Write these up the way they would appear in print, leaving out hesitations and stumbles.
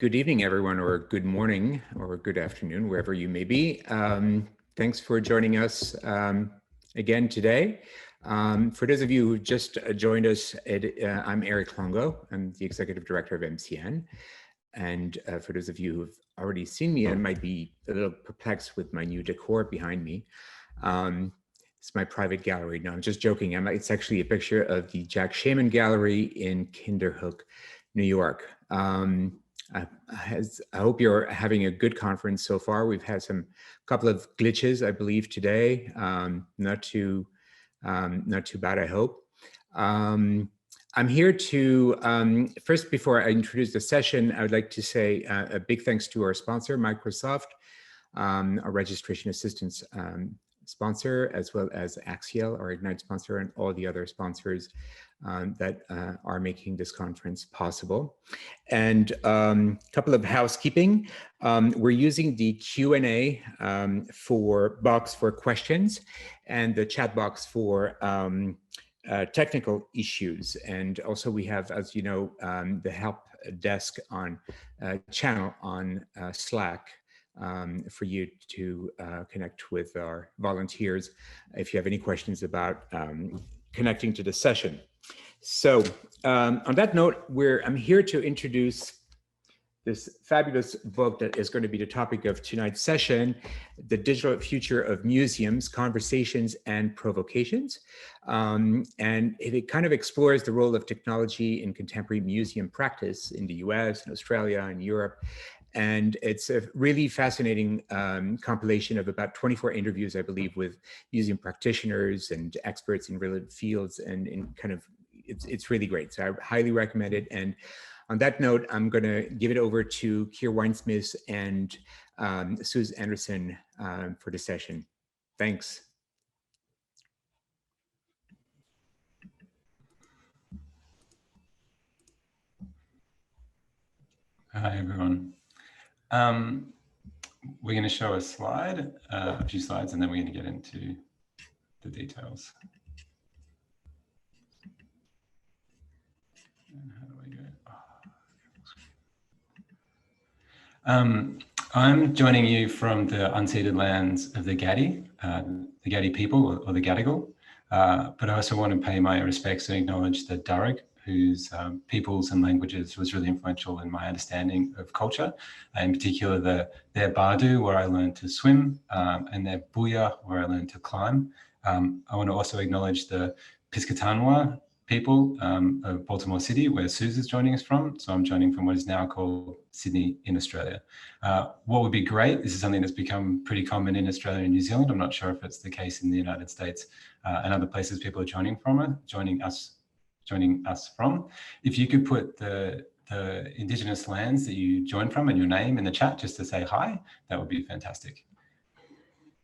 Good evening, everyone, or good morning, or good afternoon, wherever you may be. Thanks for joining us again today. For those of you who just joined us, I'm Eric Longo. I'm the Executive Director of MCN. And for those of you who've already seen me and might be a little perplexed with my new decor behind me, it's my private gallery. No, I'm just joking. It's actually a picture of the Jack Shaman Gallery in Kinderhook, New York. I hope you're having a good conference so far. We've had couple of glitches, I believe, today. Not too bad, I hope. I'm here to, first, before I introduce the session, I would like to say a big thanks to our sponsor, Microsoft, our registration assistance sponsor, as well as Axial, our Ignite sponsor, and all the other sponsors that are making this conference possible. And a couple of housekeeping. We're using the Q&A box for questions and the chat box for technical issues. And also we have, as you know, the help desk on channel on Slack for you to connect with our volunteers if you have any questions about connecting to the session. So on that note, I'm here to introduce this fabulous book that is going to be the topic of tonight's session, The Digital Future of Museums, Conversations and Provocations. And it kind of explores the role of technology in contemporary museum practice in the US and Australia and Europe. And it's a really fascinating compilation of about 24 interviews, I believe, with museum practitioners and experts in relevant fields, and it's really great. So I highly recommend it. And on that note, I'm going to give it over to Keir Winesmith and Suse Anderson for the session. Thanks. Hi, everyone. We're going to show a slide, a few slides, and then we're going to get into the details. And how do I go? I'm joining you from the unceded lands of the Gadi people, or the Gadigal. But I also want to pay my respects and acknowledge the Darug, whose peoples and languages was really influential in my understanding of culture, in particular their Bardu, where I learned to swim, and their Buya, where I learned to climb. I want to also acknowledge the Piscataway people of Baltimore City, where Suse is joining us from. So I'm joining from what is now called Sydney in Australia. What would be great, this is something that's become pretty common in Australia and New Zealand. I'm not sure if it's the case in the United States and other places people are joining us from. If you could put the Indigenous lands that you joined from and your name in the chat just to say hi, that would be fantastic.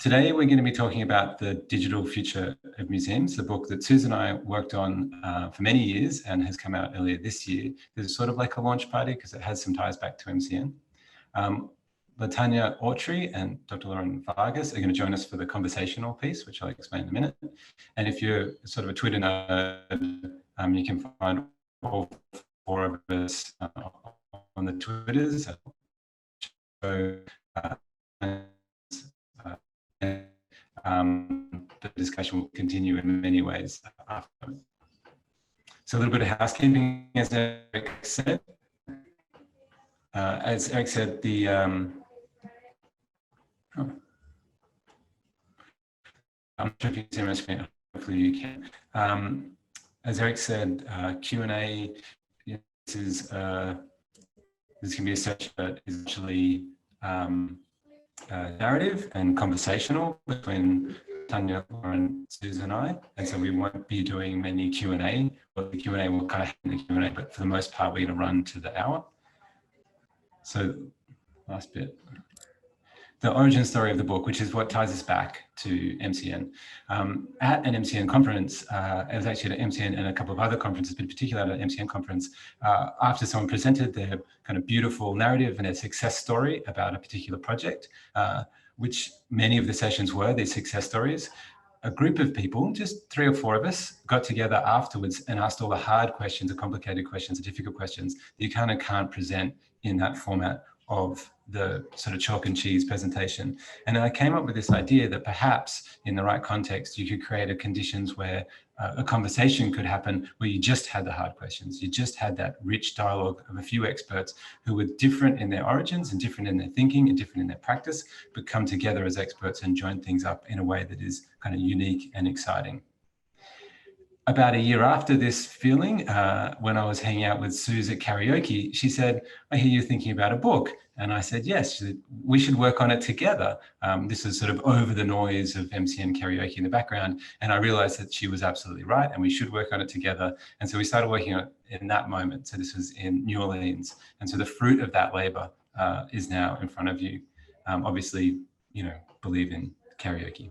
Today, we're going to be talking about The Digital Future of Museums, the book that Suse and I worked on for many years and has come out earlier this year. This is sort of like a launch party because it has some ties back to MCN. Tanya, Autry and Dr. Lauren Vargas are going to join us for the conversational piece, which I'll explain in a minute. And if you're sort of a Twitter nerd, you can find all four of us on the Twitters. So, the discussion will continue in many ways after. So a little bit of housekeeping, as Eric said. The I'm not sure if you can see my screen. Hopefully you can. As Eric said, Q&A. This is going to be a session that is actually narrative and conversational between Tanya, Lauren, Suse and I. And so we won't be doing many Q&A, but the Q&A will kind of have the Q&A, but for the most part, we're going to run to the hour. So last bit. The origin story of the book, which is what ties us back to MCN. At an MCN conference, it was actually at MCN and a couple of other conferences, but in particular at an MCN conference, after someone presented their kind of beautiful narrative and their success story about a particular project, which many of the sessions were these success stories, a group of people, just 3 or 4 of us, got together afterwards and asked all the hard questions, the complicated questions, the difficult questions that you kind of can't present in that format of the sort of chalk and cheese presentation. And I came up with this idea that perhaps in the right context, you could create a conditions where a conversation could happen where you just had the hard questions. You just had that rich dialogue of a few experts who were different in their origins and different in their thinking and different in their practice, but come together as experts and join things up in a way that is kind of unique and exciting. About a year after this feeling, when I was hanging out with Suse at karaoke, she said, I hear you thinking about a book. And I said, yes. She said, we should work on it together. This is sort of over the noise of MCN karaoke in the background. And I realized that she was absolutely right and we should work on it together. And so we started working on it in that moment. So this was in New Orleans. And so the fruit of that labor is now in front of you. Obviously, believe in karaoke.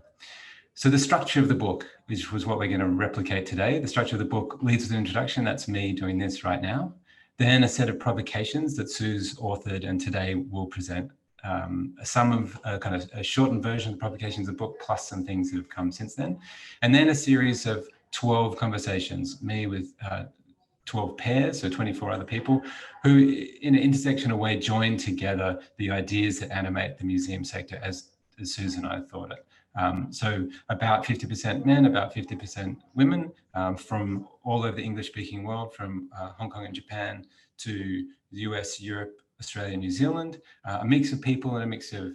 So the structure of the book, which was what we're going to replicate today, the structure of the book leads with an introduction. That's me doing this right now. Then a set of provocations that Suse authored and today will present some of kind of a shortened version of the provocations of the book, plus some things that have come since then. And then a series of 12 conversations, me with 12 pairs, so 24 other people, who in an intersectional way join together the ideas that animate the museum sector as Suse and I thought it. So about 50% men, about 50% women from all over the English-speaking world, from Hong Kong and Japan to the US, Europe, Australia, New Zealand, a mix of people and a mix of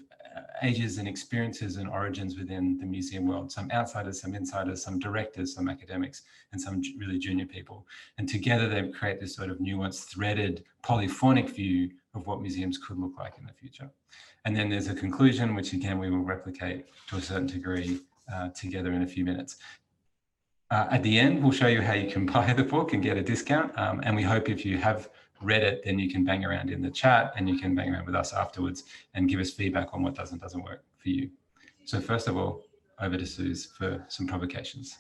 ages and experiences and origins within the museum world, some outsiders, some insiders, some directors, some academics, and some really junior people. And together they create this sort of nuanced, threaded, polyphonic view of what museums could look like in the future. And then there's a conclusion, which again, we will replicate to a certain degree together in a few minutes. At the end, we'll show you how you can buy the book and get a discount. And we hope if you have read it, then you can bang around in the chat and you can bang around with us afterwards and give us feedback on what does and doesn't work for you. So first of all, over to Suse for some provocations.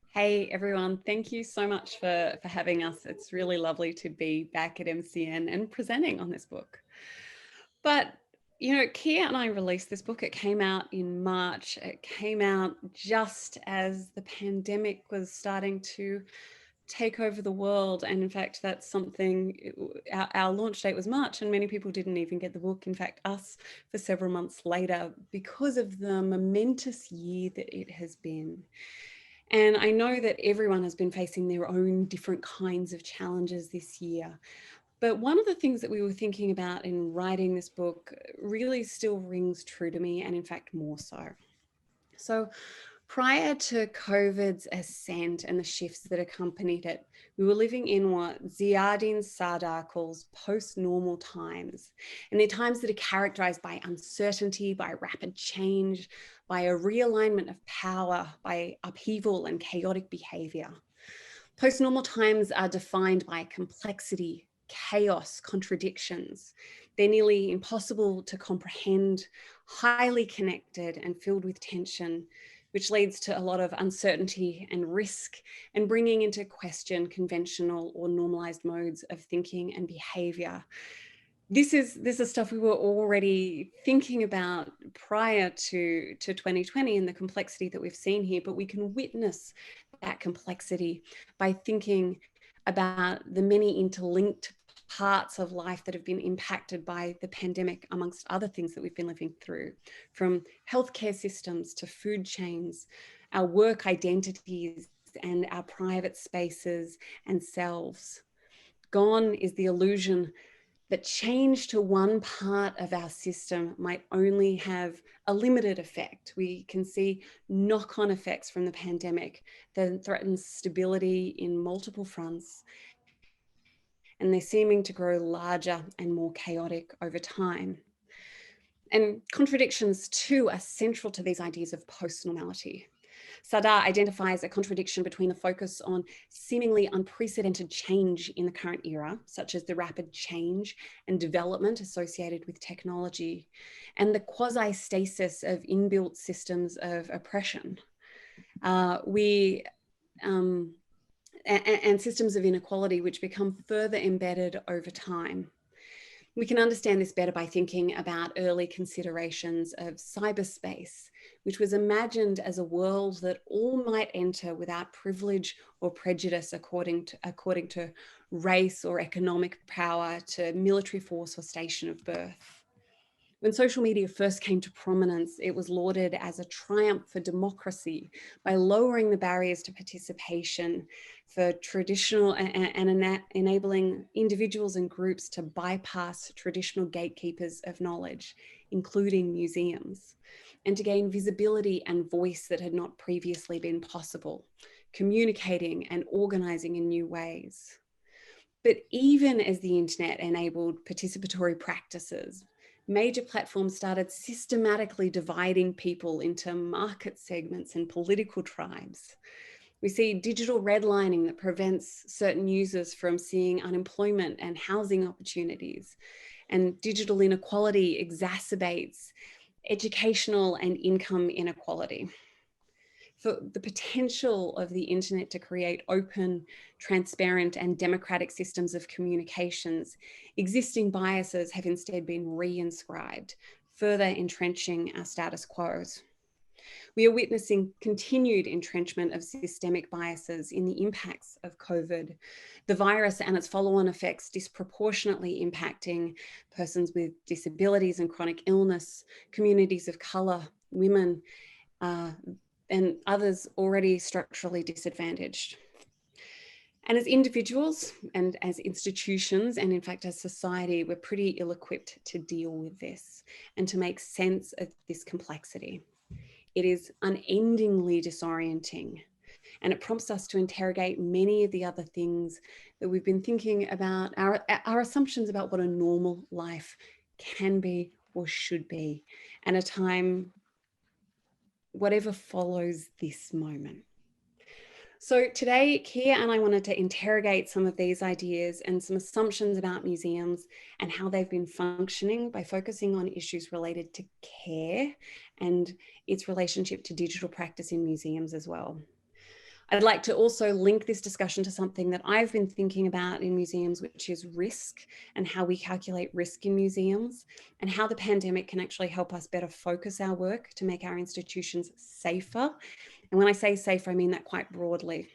Hey everyone, thank you so much for having us. It's really lovely to be back at MCN and presenting on this book. But Keir and I released this book. It came out in March. It came out just as the pandemic was starting to take over the world. And in fact, that's something, our launch date was March and many people didn't even get the book. In fact, us for several months later, because of the momentous year that it has been. And I know that everyone has been facing their own different kinds of challenges this year. But one of the things that we were thinking about in writing this book really still rings true to me, and in fact, more so. So prior to COVID's ascent and the shifts that accompanied it, we were living in what Ziauddin Sardar calls post-normal times. And they're times that are characterized by uncertainty, by rapid change, by a realignment of power, by upheaval and chaotic behavior. Post-normal times are defined by complexity, chaos, contradictions. They're nearly impossible to comprehend, highly connected and filled with tension, which leads to a lot of uncertainty and risk and bringing into question conventional or normalized modes of thinking and behavior. This is stuff we were already thinking about prior to 2020 and the complexity that we've seen here, but we can witness that complexity by thinking about the many interlinked parts of life that have been impacted by the pandemic, amongst other things that we've been living through, from healthcare systems to food chains, our work identities and our private spaces and selves. Gone is the illusion that change to one part of our system might only have a limited effect. We can see knock-on effects from the pandemic that threaten stability in multiple fronts, and they're seeming to grow larger and more chaotic over time. And contradictions too are central to these ideas of post-normality. Sardar identifies a contradiction between the focus on seemingly unprecedented change in the current era, such as the rapid change and development associated with technology, and the quasi-stasis of inbuilt systems of oppression. And systems of inequality which become further embedded over time. We can understand this better by thinking about early considerations of cyberspace, which was imagined as a world that all might enter without privilege or prejudice according to race or economic power, to military force or station of birth. When social media first came to prominence, it was lauded as a triumph for democracy by lowering the barriers to participation for traditional and enabling individuals and groups to bypass traditional gatekeepers of knowledge, including museums, and to gain visibility and voice that had not previously been possible, communicating and organizing in new ways. But even as the internet enabled participatory practices, major platforms started systematically dividing people into market segments and political tribes. We see digital redlining that prevents certain users from seeing unemployment and housing opportunities, and digital inequality exacerbates educational and income inequality. For the potential of the internet to create open, transparent, and democratic systems of communications, existing biases have instead been re-inscribed, further entrenching our status quos. We are witnessing continued entrenchment of systemic biases in the impacts of COVID, the virus and its follow-on effects disproportionately impacting persons with disabilities and chronic illness, communities of colour, women, and others already structurally disadvantaged. And as individuals and as institutions, and in fact as society, we're pretty ill-equipped to deal with this and to make sense of this complexity. It is unendingly disorienting, and it prompts us to interrogate many of the other things that we've been thinking about, our assumptions about what a normal life can be or should be, and a time whatever follows this moment. So today, Keir and I wanted to interrogate some of these ideas and some assumptions about museums and how they've been functioning by focusing on issues related to care and its relationship to digital practice in museums as well. I'd like to also link this discussion to something that I've been thinking about in museums, which is risk and how we calculate risk in museums, and how the pandemic can actually help us better focus our work to make our institutions safer. And when I say safe, I mean that quite broadly.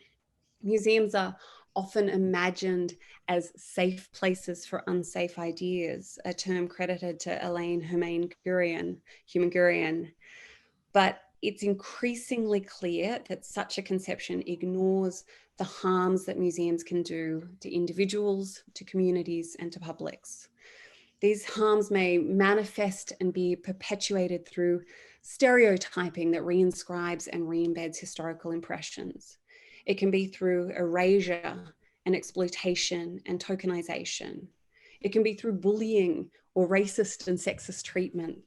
Museums are often imagined as safe places for unsafe ideas, a term credited to Elaine Human-Gurian. But it's increasingly clear that such a conception ignores the harms that museums can do to individuals, to communities, and to publics. These harms may manifest and be perpetuated through stereotyping that reinscribes and re-embeds historical impressions. It can be through erasure and exploitation and tokenization. It can be through bullying or racist and sexist treatment.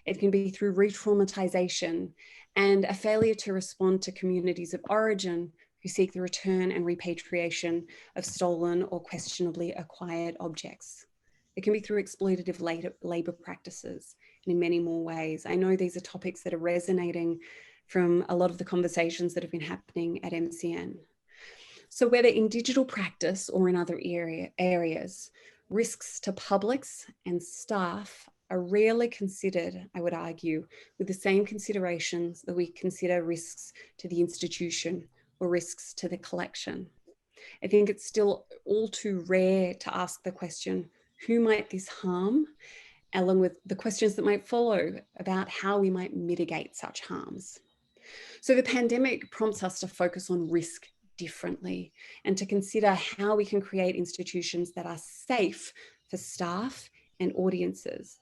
It can be through re-traumatization and a failure to respond to communities of origin who seek the return and repatriation of stolen or questionably acquired objects. It can be through exploitative labor practices and in many more ways. I know these are topics that are resonating from a lot of the conversations that have been happening at MCN. So whether in digital practice or in other areas, risks to publics and staff are rarely considered, I would argue, with the same considerations that we consider risks to the institution or risks to the collection. I think it's still all too rare to ask the question, who might this harm? Along with the questions that might follow about how we might mitigate such harms. So the pandemic prompts us to focus on risk differently and to consider how we can create institutions that are safe for staff and audiences.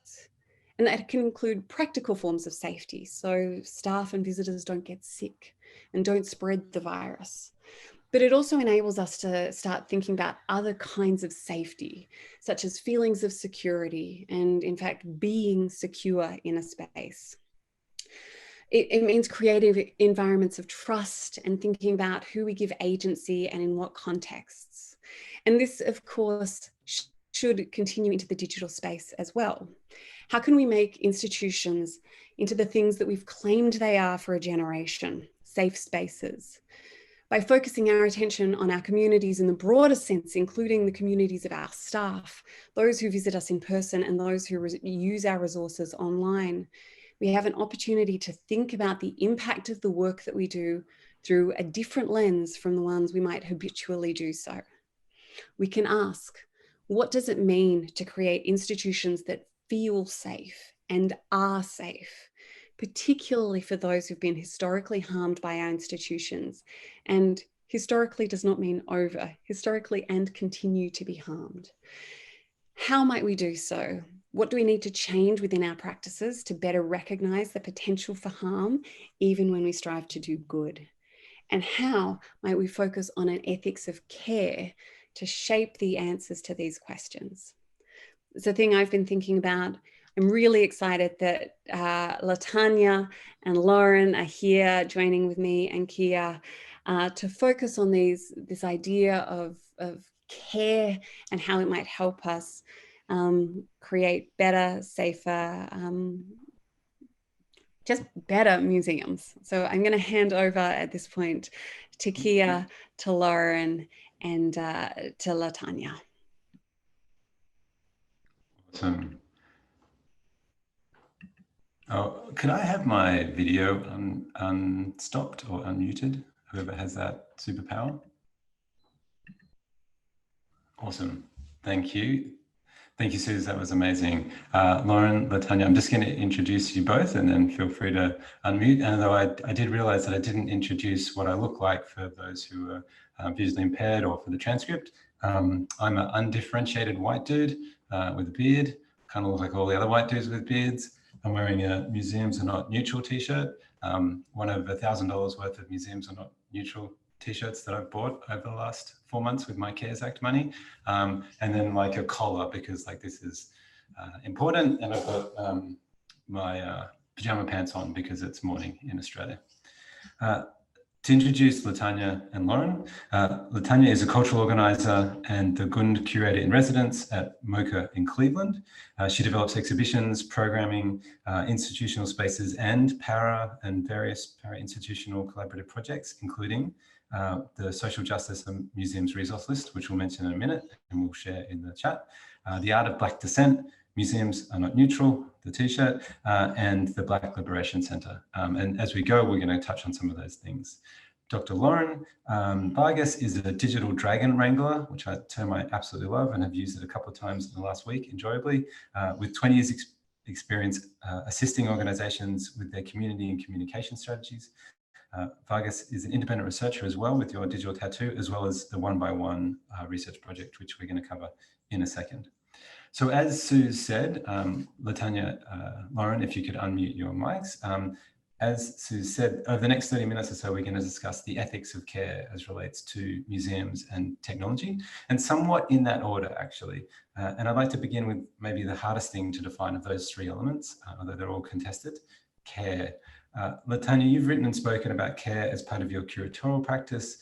And that can include practical forms of safety, so staff and visitors don't get sick and don't spread the virus. But it also enables us to start thinking about other kinds of safety, such as feelings of security and, in fact, being secure in a space. It means creative environments of trust and thinking about who we give agency and in what contexts. And this, of course, should continue into the digital space as well. How can we make institutions into the things that we've claimed they are for a generation, safe spaces, By focusing our attention on our communities in the broader sense, including the communities of our staff, those who visit us in person and those who use our resources online, we have an opportunity to think about the impact of the work that we do through a different lens from the ones we might habitually do so. We can ask, what does it mean to create institutions that feel safe and are safe, particularly for those who've been historically harmed by our institutions? And historically does not mean over, historically and continue to be harmed. How might we do so? What do we need to change within our practices to better recognize the potential for harm, even when we strive to do good? And how might we focus on an ethics of care to shape the answers to these questions? It's a thing I've been thinking about. I'm really excited that Tanya and Lauren are here joining with me and Keir to focus on this idea of care and how it might help us create better, safer, just better museums. So I'm going to hand over at this point to Keir, to Lauren, and to Tanya. Awesome. Oh, could I have my video unstopped or unmuted? Whoever has that superpower. Awesome. Thank you. Thank you, Suse. That was amazing. Lauren, Tanya, I'm just going to introduce you both and then feel free to unmute. And though I did realize that I didn't introduce what I look like for those who are visually impaired or for the transcript. I'm an undifferentiated white dude with a beard, kind of look like all the other white dudes with beards. I'm wearing a Museums Are Not Neutral t-shirt, one of $1,000 worth of Museums Are Not Neutral t-shirts that I've bought over the last 4 months with my CARES Act money, and then like a collar because like this is important, and I've got my pajama pants on because it's morning in Australia. To introduce Tanya and Lauren, Tanya is a cultural organizer and the Gund curator in residence at MoCA in Cleveland. She develops exhibitions, programming, institutional spaces, and various para-institutional collaborative projects, including the Social Justice and Museums Resource List, which we'll mention in a minute and we'll share in the chat, the Art of Black Dissent, Museums Are Not Neutral, the t-shirt, and the Black Liberation Center. And as we go, we're going to touch on some of those things. Dr. Lauren Vargas is a digital dragon wrangler, which a term I absolutely love and have used it a couple of times in the last week, enjoyably, with 20 years experience assisting organizations with their community and communication strategies. Vargas is an independent researcher as well with your digital tattoo, as well as the one-by-one research project, which we're going to cover in a second. So as Suse said, Tanya, Lauren, if you could unmute your mics. As Suse said, over the next 30 minutes or so, we're going to discuss the ethics of care as relates to museums and technology, and somewhat in that order, actually. And I'd like to begin with maybe the hardest thing to define of those three elements, although they're all contested: care. Tanya, you've written and spoken about care as part of your curatorial practice.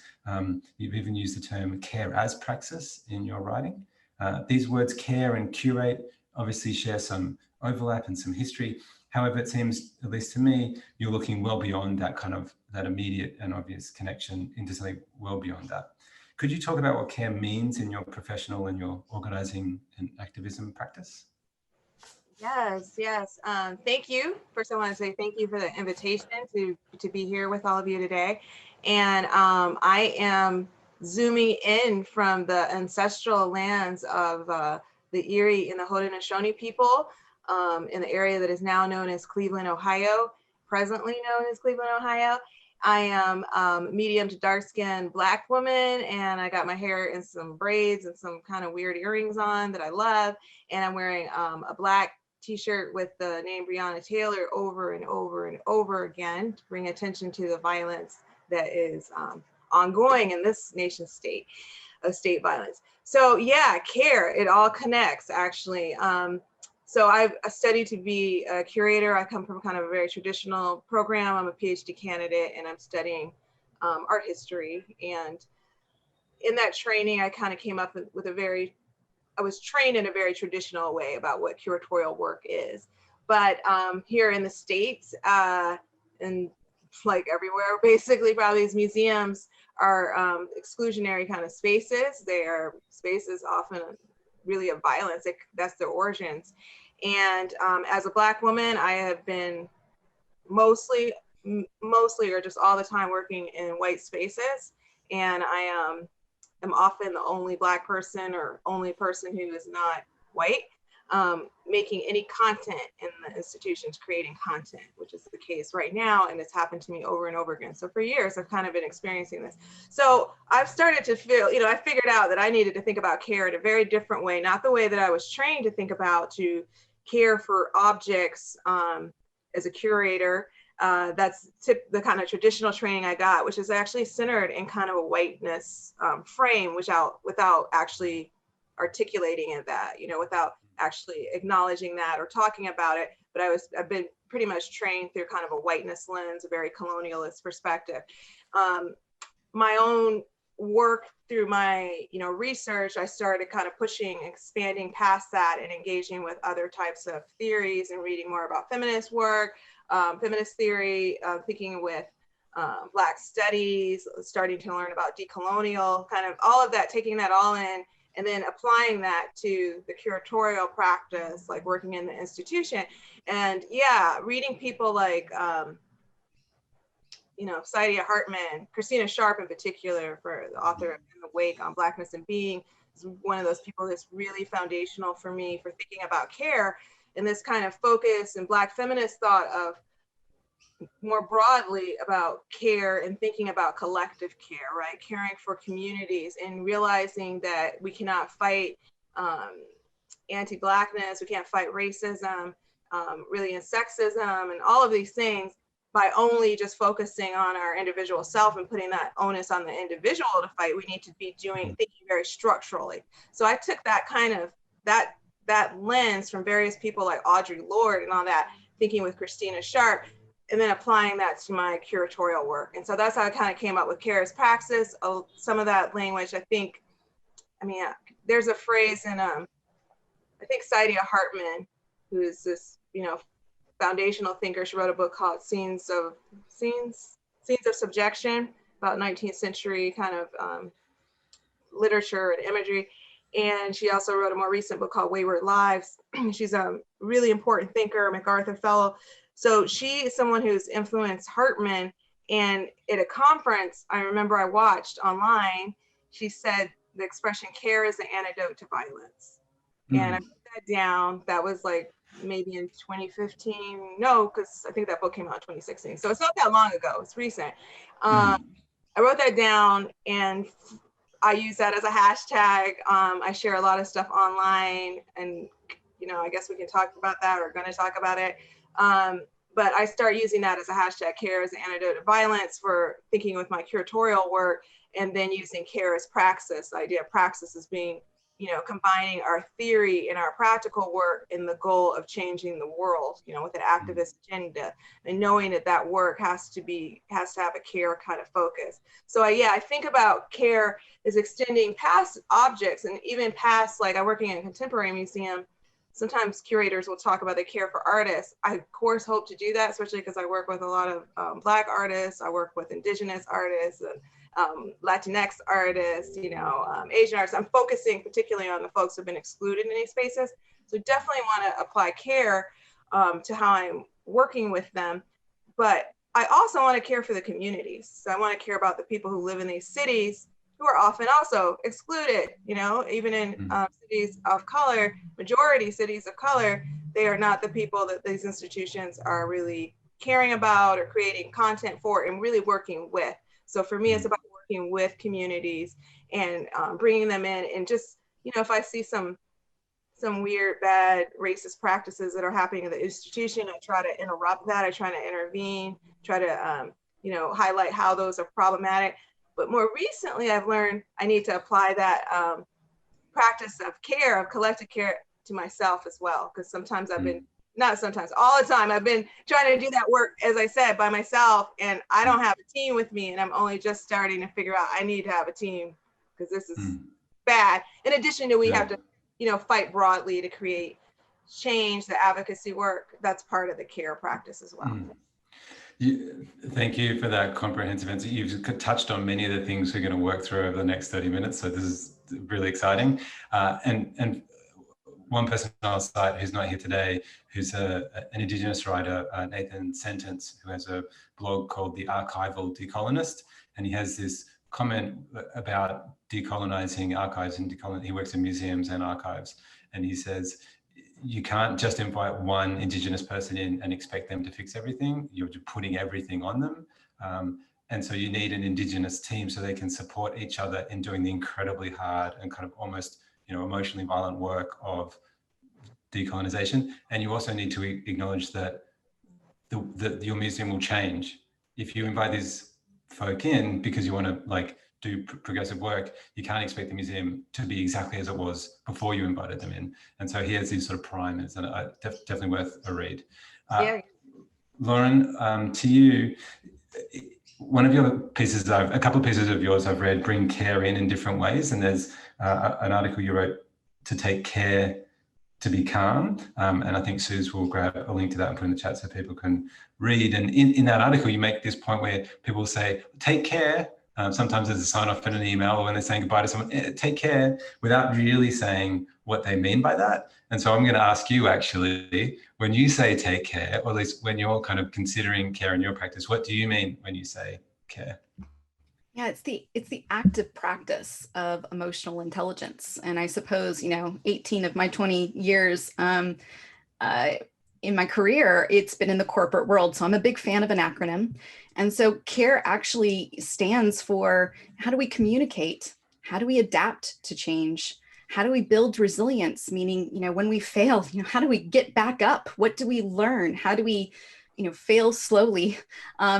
You've even used the term care as praxis in your writing. These words care and curate obviously share some overlap and some history. However, it seems, at least to me, you're looking well beyond that immediate and obvious connection into something well beyond that. Could you talk about what care means in your professional and your organizing and activism practice? Yes. Thank you. First, I want to say thank you for the invitation to be here with all of you today. And I am zooming in from the ancestral lands of the Erie and the Haudenosaunee people in the area that is now known as Cleveland, Ohio, presently known as Cleveland, Ohio. I am medium to dark skinned Black woman, and I got my hair in some braids and some kind of weird earrings on that I love. And I'm wearing a Black t-shirt with the name Breonna Taylor over and over and over again to bring attention to the violence that is ongoing in this nation state of state violence. So yeah, care, it all connects actually. So I've studied to be a curator. I come from kind of a very traditional program. I'm a PhD candidate and I'm studying art history. And in that training, I kind of came up with I was trained in a very traditional way about what curatorial work is. But here in the States, and like everywhere, basically. Probably these museums are exclusionary kind of spaces. They are spaces often really of violence. That's their origins. And as a Black woman, I have been mostly or just all the time working in white spaces. And I am often the only Black person or only person who is not white, making any content in the institutions, creating content, which is the case right now. And it's happened to me over and over again. So for years, I've kind of been experiencing this. So I've started to feel, I figured out that I needed to think about care in a very different way, not the way that I was trained to think about, to care for objects as a curator. That's the kind of traditional training I got, which is actually centered in kind of a whiteness frame, without actually articulating it, that, without actually acknowledging that or talking about it. But I've been pretty much trained through kind of a whiteness lens, a very colonialist perspective. My own work through my, research, I started kind of expanding past that and engaging with other types of theories and reading more about feminist work, feminist theory, thinking with Black studies, starting to learn about decolonial, kind of all of that, taking that all in, and then applying that to the curatorial practice, like working in the institution. And yeah, reading people like, Saidiya Hartman, Christina Sharp in particular, for the author of In the Wake on Blackness and Being, is one of those people that's really foundational for me for thinking about care and this kind of focus and Black feminist thought of more broadly about care and thinking about collective care, right? Caring for communities and realizing that we cannot fight anti-Blackness, we can't fight racism, really, and sexism and all of these things by only just focusing on our individual self and putting that onus on the individual to fight. We need to be thinking very structurally. So I took that kind of, that lens from various people like Autry and all that, thinking with Christina Sharp, and then applying that to my curatorial work. And so that's how I kind of came up with care as praxis. Some of that language, there's a phrase in, I think Saidiya Hartman, who's this, foundational thinker. She wrote a book called Scenes of Subjection, about 19th century kind of literature and imagery. And she also wrote a more recent book called Wayward Lives. She's a really important thinker, MacArthur Fellow. So she is someone who's influenced Hartman. And at a conference I remember I watched online, she said the expression care is the antidote to violence. And I put that down. That was like maybe in 2015. No, because I think that book came out in 2016. So it's not that long ago. It's recent. I wrote that down and I use that as a hashtag. I share a lot of stuff online, and I guess we can talk about that, or going to talk about it. But I start using that as a hashtag, care as an antidote to violence, for thinking with my curatorial work, and then using care as praxis. The idea of praxis as being, combining our theory and our practical work in the goal of changing the world, with an activist agenda, and knowing that work has to have a care kind of focus. So I think about care as extending past objects and even past, like I'm working in a contemporary museum. Sometimes curators will talk about the care for artists. I of course hope to do that, especially because I work with a lot of Black artists. I work with Indigenous artists, and Latinx artists, Asian artists. I'm focusing particularly on the folks who've been excluded in these spaces. So definitely want to apply care to how I'm working with them. But I also want to care for the communities. So I want to care about the people who live in these cities who are often also excluded, even in cities of color, majority cities of color, they are not the people that these institutions are really caring about or creating content for and really working with. So for me, it's about working with communities and bringing them in, and just, if I see some weird, bad, racist practices that are happening in the institution, I try to interrupt that. I try to intervene, try to, highlight how those are problematic. But more recently, I've learned I need to apply that practice of care, of collective care, to myself as well. Because sometimes all the time, I've been trying to do that work, as I said, by myself, and I don't have a team with me, and I'm only just starting to figure out I need to have a team, because this is bad. In addition to, we have to, fight broadly to create change, the advocacy work. That's part of the care practice as well. Thank you for that comprehensive answer. You've touched on many of the things we're going to work through over the next 30 minutes. So this is really exciting. And one person on our site who's not here today, who's an Indigenous writer, Nathan Sentence, who has a blog called The Archival Decolonist. And he has this comment about decolonizing archives and he works in museums and archives. And he says, you can't just invite one Indigenous person in and expect them to fix everything. You're just putting everything on them. And so you need an Indigenous team so they can support each other in doing the incredibly hard and kind of almost, emotionally violent work of decolonization. And you also need to acknowledge that your museum will change. If you invite these folk in because you want to do progressive work, you can't expect the museum to be exactly as it was before you invited them in. And so here's these sort of primers, and definitely worth a read. Yeah. Lauren, to you, one of your pieces, a couple of pieces of yours I've read bring care in different ways. And there's an article you wrote, to take care to be calm. And I think Suse will grab a link to that and put in the chat so people can read. And in that article, you make this point where people say, take care. Sometimes there's a sign off in an email or when they're saying goodbye to someone, take care, without really saying what they mean by that. And so I'm going to ask you, actually, when you say take care, or at least when you're kind of considering care in your practice, what do you mean when you say care? Yeah, it's the active practice of emotional intelligence. And I suppose, 18 of my 20 years in my career, it's been in the corporate world. So I'm a big fan of an acronym. And so CARE actually stands for, how do we communicate? How do we adapt to change? How do we build resilience? Meaning, when we fail, how do we get back up? What do we learn? How do we fail slowly,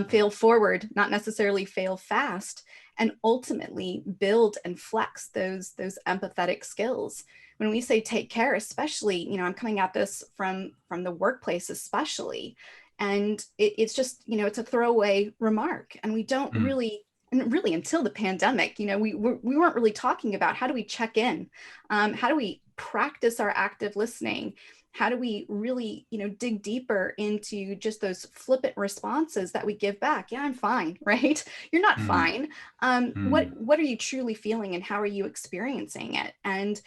fail forward, not necessarily fail fast, and ultimately build and flex those empathetic skills. When we say take care, especially, I'm coming at this from the workplace, especially, and it's just, it's a throwaway remark, and we don't really. And really, until the pandemic, we weren't really talking about how do we check in, how do we practice our active listening. How do we really, dig deeper into just those flippant responses that we give back? Yeah, I'm fine, right? You're not fine. What are you truly feeling, and how are you experiencing it? And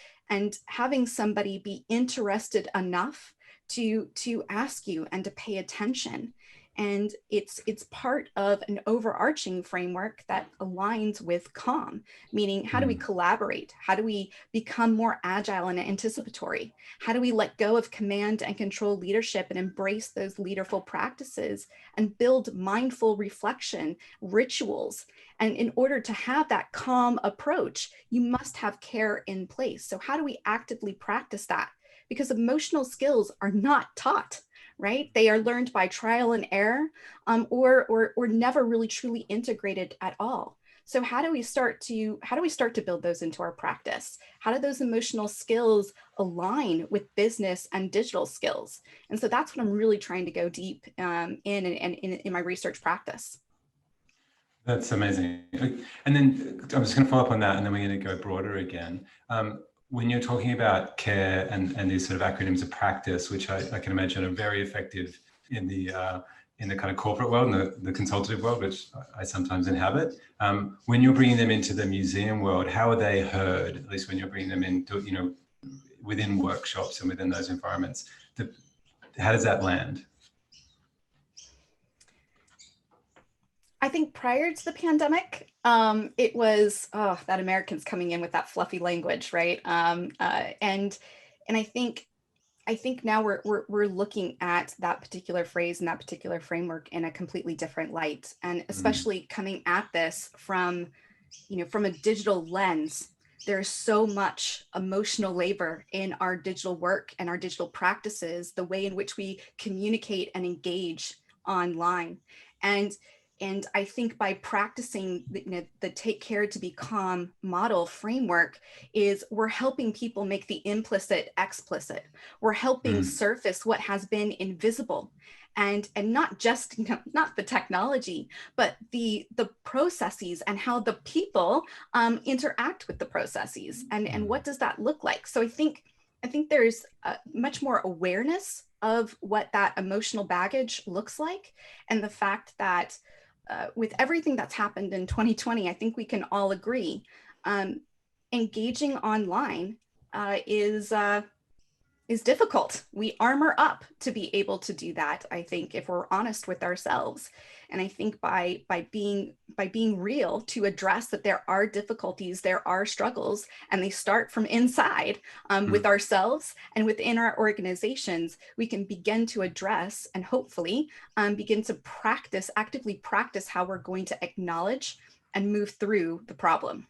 having somebody be interested enough to ask you and to pay attention. And it's part of an overarching framework that aligns with calm, meaning how do we collaborate? How do we become more agile and anticipatory? How do we let go of command and control leadership and embrace those leaderful practices and build mindful reflection rituals? And in order to have that calm approach, you must have care in place. So how do we actively practice that? Because emotional skills are not taught. Right? They are learned by trial and error, or never really truly integrated at all. So how do we start to build those into our practice? How do those emotional skills align with business and digital skills? And so that's what I'm really trying to go deep in my research practice. That's amazing. And then I'm just going to follow up on that, and then we're going to go broader again. When you're talking about care and these sort of acronyms of practice, which I can imagine are very effective in the kind of corporate world and the consultative world, which I sometimes inhabit, when you're bringing them into the museum world, how are they heard? At least when you're bringing them into, within workshops and within those environments, how does that land? I think prior to the pandemic, it was that Americans coming in with that fluffy language, right? And I think now we're looking at that particular phrase and that particular framework in a completely different light, and especially coming at this from a digital lens. There's so much emotional labor in our digital work and our digital practices, the way in which we communicate and engage online, and I think by practicing the take care to be calm model framework is we're helping people make the implicit explicit. We're helping surface what has been invisible, and not just not the technology, but the processes and how the people interact with the processes, and what does that look like? So I think I think there's much more awareness of what that emotional baggage looks like. And the fact that with everything that's happened in 2020, I think we can all agree, engaging online is difficult. We armor up to be able to do that, I think, if we're honest with ourselves. And I think by being real, to address that there are difficulties, there are struggles, and they start from inside with ourselves and within our organizations, we can begin to address and hopefully begin to actively practice how we're going to acknowledge and move through the problem.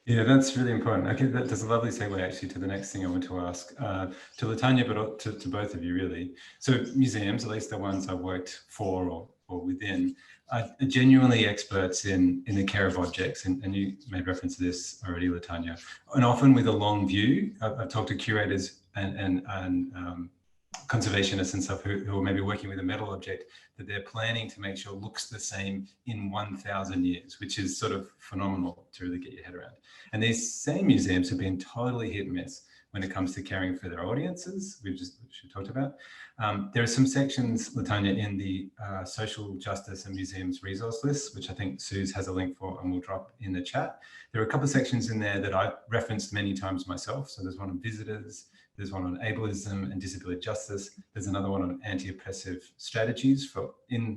Yeah, that's really important. Okay, that's a lovely segue actually to the next thing I want to ask to Tanya, but to both of you really. So museums, at least the ones I've worked for or within, are genuinely experts in the care of objects, and you made reference to this already, Tanya, and often with a long view. I've talked to curators and conservationists and stuff who are maybe working with a metal object that they're planning to make sure looks the same in 1,000 years, which is sort of phenomenal to really get your head around. And these same museums have been totally hit and miss when it comes to caring for their audiences, which we talked about. There are some sections, Latanya, in the social justice and museums resource list, which I think Suse has a link for and we'll drop in the chat. There are a couple of sections in there that I've referenced many times myself. So there's one on visitors, there's one on ableism and disability justice. There's another one on anti-oppressive strategies for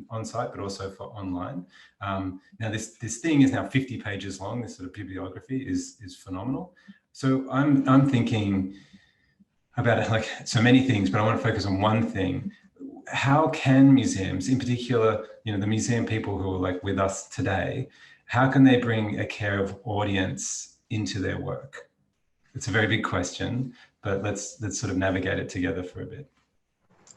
on-site, but also for online. Now this thing is now 50 pages long. This sort of bibliography is phenomenal. So I'm thinking about it, like so many things, but I want to focus on one thing. How can museums, in particular, the museum people who are like with us today, how can they bring a care of audience into their work? It's a very big question, but let's sort of navigate it together for a bit.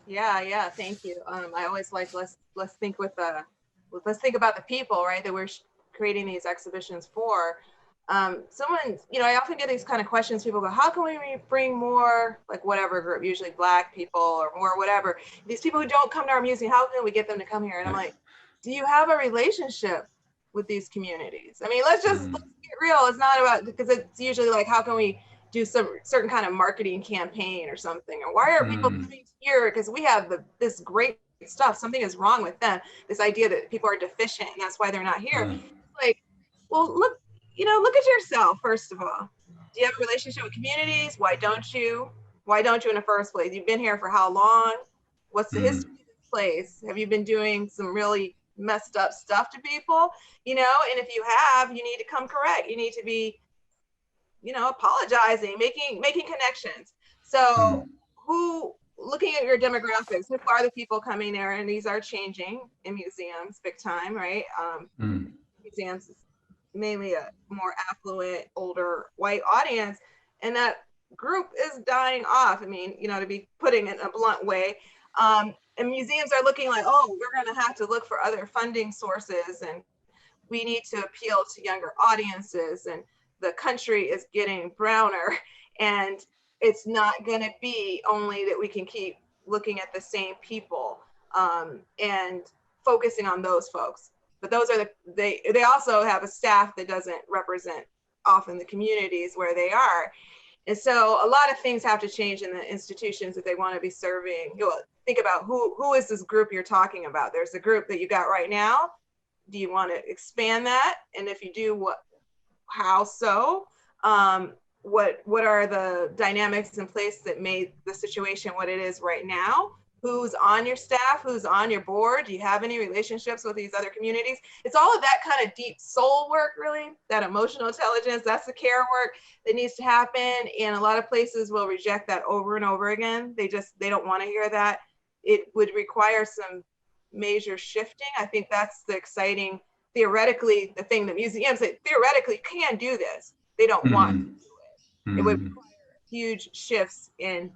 Yeah, thank you. I always like let's think let's think about the people, right, that we're creating these exhibitions for. Someone, I often get these kind of questions. People go, how can we bring more, like whatever group, usually Black people or more whatever, these people who don't come to our museum, how can we get them to come here? And I'm like, do you have a relationship with these communities? I mean, let's get real. It's not about, because it's usually like, how can we do some certain kind of marketing campaign or something? Or why are people coming here? Because we have this great stuff. Something is wrong with them. This idea that people are deficient and that's why they're not here. Like, well, look at yourself, first of all. Do you have a relationship with communities? Why don't you? Why don't you in the first place? You've been here for how long? What's the history of this place? Have you been doing some really messed up stuff to people? And if you have, you need to come correct. You need to be, apologizing, making connections. So looking at your demographics, who are the people coming there? And these are changing in museums big time, right? Museums is mainly a more affluent, older white audience, and that group is dying off. I mean, to be putting it in a blunt way. And museums are looking like, oh, we're going to have to look for other funding sources, and we need to appeal to younger audiences, and the country is getting browner, and it's not going to be only that we can keep looking at the same people and focusing on those folks. But those are they also have a staff that doesn't represent often the communities where they are. And so a lot of things have to change in the institutions if they want to be serving. Think about who is this group you're talking about? There's the group that you got right now. Do you want to expand that? And if you do, how so? What are the dynamics in place that made the situation what it is right now? Who's on your staff? Who's on your board? Do you have any relationships with these other communities? It's all of that kind of deep soul work, really, that emotional intelligence. That's the care work that needs to happen. And a lot of places will reject that over and over again. They don't want to hear that. It would require some major shifting. I think that's the exciting, theoretically, the thing that museums that theoretically can do this. They don't want to do it. It would require huge shifts in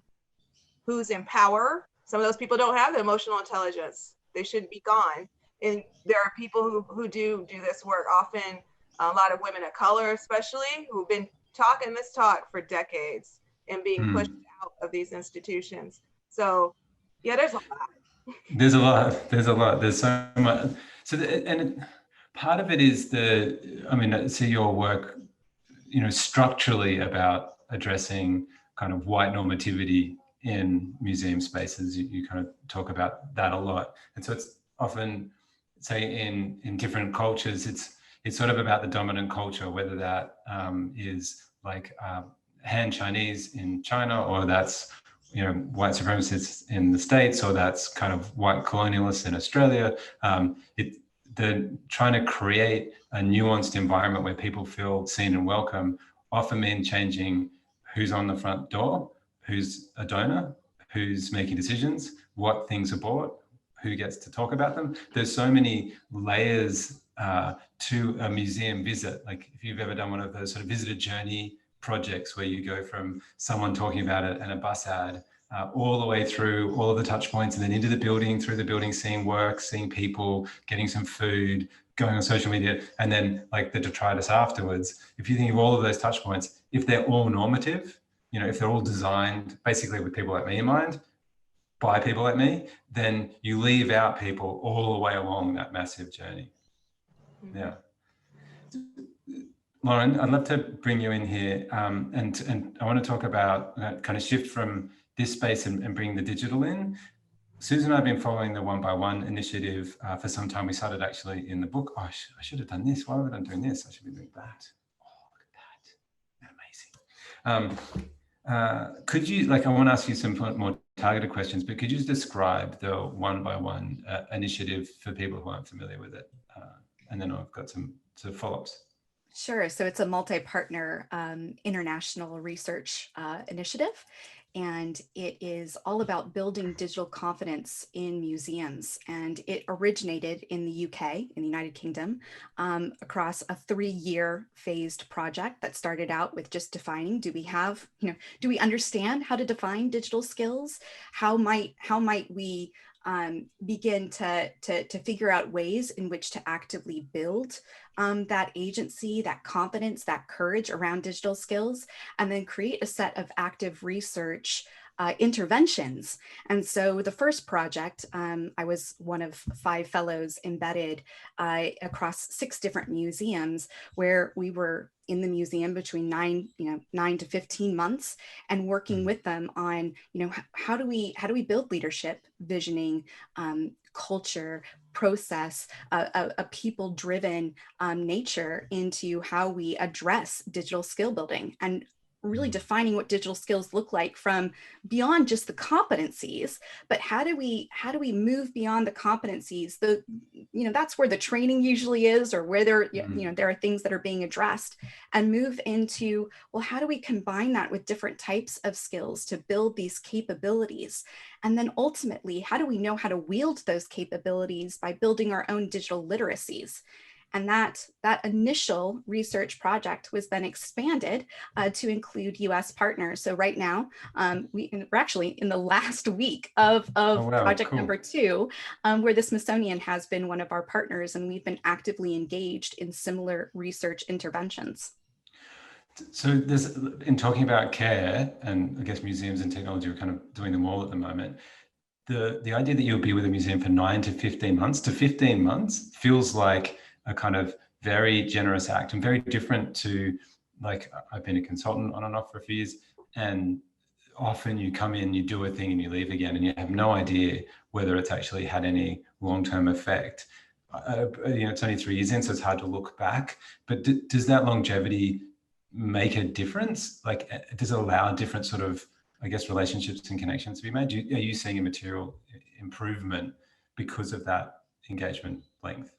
who's in power. Some of those people don't have the emotional intelligence. They should be gone. And there are people who do this work, often a lot of women of color, especially, who've been talking this talk for decades and being pushed out of these institutions. So yeah, there's a lot. There's a lot. There's so much. So, part of it is your work, structurally about addressing kind of white normativity in museum spaces. You kind of talk about that a lot. And so it's often, say in different cultures, it's sort of about the dominant culture, whether that is like Han Chinese in China, or that's, you know, white supremacists in the States, or that's kind of white colonialists in Australia. They're trying to create a nuanced environment where people feel seen and welcome, often mean changing who's on the front door, who's a donor, who's making decisions, what things are bought, who gets to talk about them. There's so many layers to a museum visit. Like if you've ever done one of those sort of visitor journey projects where you go from someone talking about it and a bus ad all the way through all of the touch points and then into the building, through the building, seeing work, seeing people, getting some food, going on social media, and then like the detritus afterwards. If you think of all of those touch points, if they're all normative, you know, if they're all designed basically with people like me in mind, by people like me, then you leave out people all the way along that massive journey. Yeah. Lauren, I'd love to bring you in here, and I want to talk about kind of shift from this space and bring the digital in. Suse and I have been following the One by One initiative for some time. We started actually in the book. Oh, I should have done this. Why haven't I doing this? I should be doing that. Oh, look at that. Amazing. Could you, like, I want to ask you some more targeted questions, but could you just describe the One by One initiative for people who aren't familiar with it? And then I've got some follow-ups. Sure. So it's a multi-partner international research initiative, and it is all about building digital confidence in museums. And it originated in the UK, in the United Kingdom, across a 3-year phased project that started out with just defining, do we understand how to define digital skills? How might we begin to figure out ways in which to actively build that agency, that confidence, that courage around digital skills, and then create a set of active research interventions. And so the first project, I was one of 5 fellows embedded across 6 different museums, where we were in the museum between 9 to 15 months, and working with them on, how do we build leadership, visioning, culture, process, a people-driven nature into how we address digital skill building, and really defining what digital skills look like from beyond just the competencies, but how do we move beyond the competencies? That's where the training usually is, or where there are things that are being addressed, and move into, well, how do we combine that with different types of skills to build these capabilities? And then ultimately, how do we know how to wield those capabilities by building our own digital literacies? And that initial research project was then expanded to include US partners. So right now, we're actually in the last week of project number 2, where the Smithsonian has been one of our partners, and we've been actively engaged in similar research interventions. So this, in talking about care, and I guess museums and technology are kind of doing them all at the moment, the idea that you'll be with a museum for 9 to 15 months to 15 months feels like a kind of very generous act, and very different to, like, I've been a consultant on and off for a few years, and often you come in, you do a thing and you leave again, and you have no idea whether it's actually had any long-term effect. It's only 3 years in, so it's hard to look back, but does that longevity make a difference? Like, does it allow different sort of, I guess, relationships and connections to be made? Are you seeing a material improvement because of that engagement length?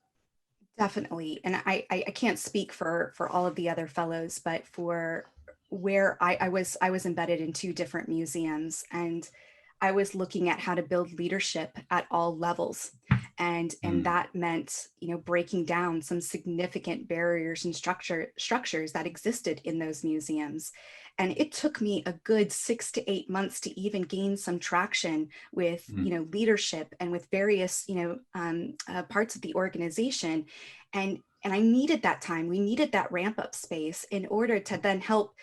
Definitely. And I can't speak for all of the other fellows, but for where I was embedded in 2 different museums, and I was looking at how to build leadership at all levels. And that meant, breaking down some significant barriers and structures that existed in those museums. And it took me a good 6 to 8 months to even gain some traction with, leadership, and with various, parts of the organization. And I needed that time. We needed that ramp up space in order to then help,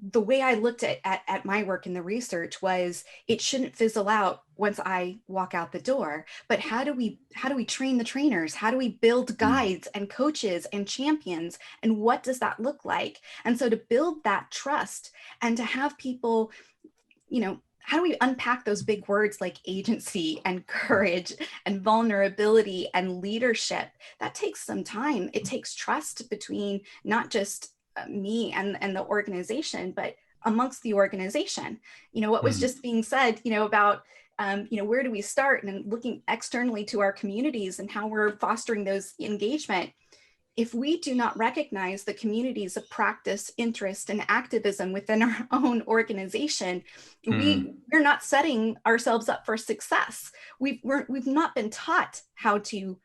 the way I looked at my work in the research was it shouldn't fizzle out once I walk out the door, but how do we train the trainers? How do we build guides and coaches and champions? And what does that look like? And so to build that trust and to have people, you know, how do we unpack those big words like agency and courage and vulnerability and leadership? That takes some time. It takes trust between not just me and the organization, but amongst the organization. You know, what was just being said, you know, about, you know, where do we start, and looking externally to our communities and how we're fostering those engagement. If we do not recognize the communities of practice, interest, and activism within our own organization, we're not setting ourselves up for success. We've not been taught how to